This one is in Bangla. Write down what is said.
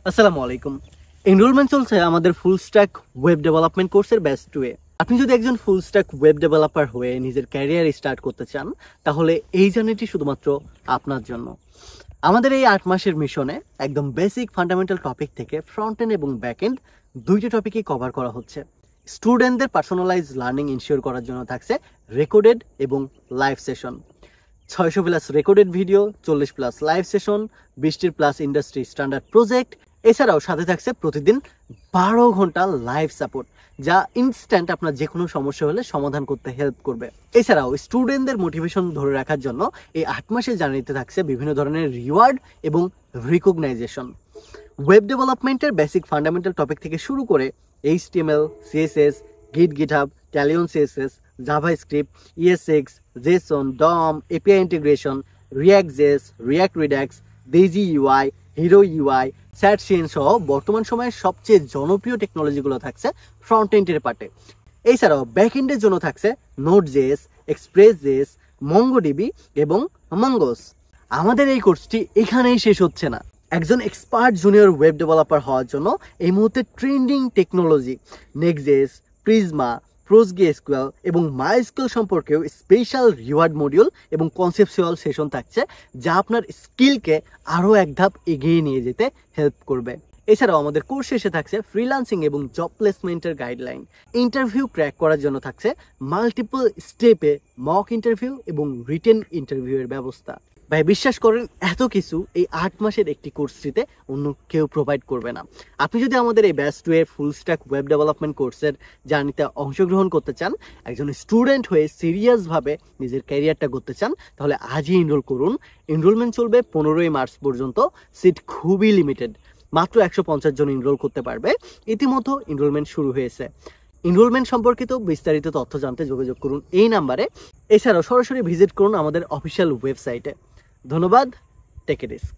আসসালামু আলাইকুম। এনরোলমেন্ট চলছে আমাদের ফুল স্ট্যাক ওয়েব ডেভেলপমেন্ট কোর্সের ব্যাচ 2 এ। আপনি যদি একজন ফুল স্ট্যাক ওয়েব ডেভেলপার হয়ে নিজের ক্যারিয়ার স্টার্ট করতে চান, তাহলে এই জার্নিটি শুধুমাত্র আপনার জন্য। আমাদের এই 8 মাসের মিশনে একদম বেসিক ফান্ডামেন্টাল টপিক থেকে ফ্রন্ট এন্ড এবং ব্যাক এন্ড দুইটা টপিকই কভার করা হচ্ছে। স্টুডেন্টদের পার্সোনালাইজ লার্নিং ইনশিওর করার জন্য থাকছে রেকর্ডেড এবং live session, 600 plus recorded video, 40 plus live session, 20টির প্লাস ইন্ডাস্ট্রি স্ট্যান্ডার্ড প্রজেক্ট। এছাড়াও সাথে থাকছে প্রতিদিন 12 ঘন্টা লাইভ সাপোর্ট, যা ইনস্ট্যান্ট আপনার যে কোনো সমস্যা হলে সমাধান করতে হেল্প করবে। এছাড়াও স্টুডেন্টদের মোটিভেশন ধরে রাখার জন্য এই 8 মাসের জার্নিতে থাকছে বিভিন্ন ধরনের রিওয়ার্ড এবং রিকগনাইজেশন। ওয়েব ডেভেলপমেন্টের বেসিক ফান্ডামেন্টাল টপিক থেকে শুরু করে HTML, CSS, GitHub, Talion CSS, JavaScript, ES6, JSON, DOM, API integration, React.js, React Redux, Daisy UI, Hero UI, SatScene সহ বর্তমান সময়ের সবচেয়ে জনপ্রিয় টেকনোলজিগুলো থাকছে ফ্রন্ট এন্ডের পার্টে। এছাড়াও ব্যাক এন্ডের জন্য থাকছে Node.js, Express.js, MongoDB এবং Mongoose। আমাদের এই কোর্সটি এখানেই শেষ হচ্ছে না। একজন এক্সপার্ট জুনিয়র ওয়েব ডেভেলপার হওয়ার জন্য এই মুহূর্তে trending technology Next.js, Prisma, PostgreSQL এবং MySQL সম্পর্কেও স্পেশাল রিওয়ার্ড মডিউল এবং কনসেপচুয়াল সেশন থাকছে, যা আপনার স্কিলকে আরও এক ধাপ এগিয়ে নিয়ে যেতে হেল্প করবে। এছাড়াও আমাদের কোর্স শেষে থাকছে ফ্রিল্যান্সিং এবং জব প্লেসমেন্টের গাইডলাইন। ইন্টারভিউ ক্র্যাক করার জন্য থাকছে মাল্টিপল স্টেপে মক ইন্টারভিউ এবং রিটেন ইন্টারভিউয়ের ব্যবস্থা। ভাই বিশ্বাস করেন, এত কিছু এই 8 মাসের একটি কোর্সটিতে অন্য কেউ প্রোভাইড করবে না। আপনি যদি আমাদের এই ব্যাচ 2 এর ফুল স্ট্যাক ওয়েব ডেভেলপমেন্ট কোর্সের জার্নিতে অংশগ্রহণ করতে চান, একজন স্টুডেন্ট হয়ে সিরিয়াসভাবে নিজের ক্যারিয়ারটা করতে চান, তাহলে আজই এনরোল করুন। এনরোলমেন্ট চলবে 15ই মার্চ পর্যন্ত। সিট খুবই লিমিটেড, মাত্র 150 জন এনরোল করতে পারবে। ইতিমধ্যে এনরোলমেন্ট শুরু হয়েছে। এনরোলমেন্ট সম্পর্কিত বিস্তারিত তথ্য জানতে যোগাযোগ করুন এই নাম্বারে। এছাড়াও সরাসরি ভিজিট করুন আমাদের অফিসিয়াল ওয়েবসাইটে। ধন্যবাদ। Take a risk.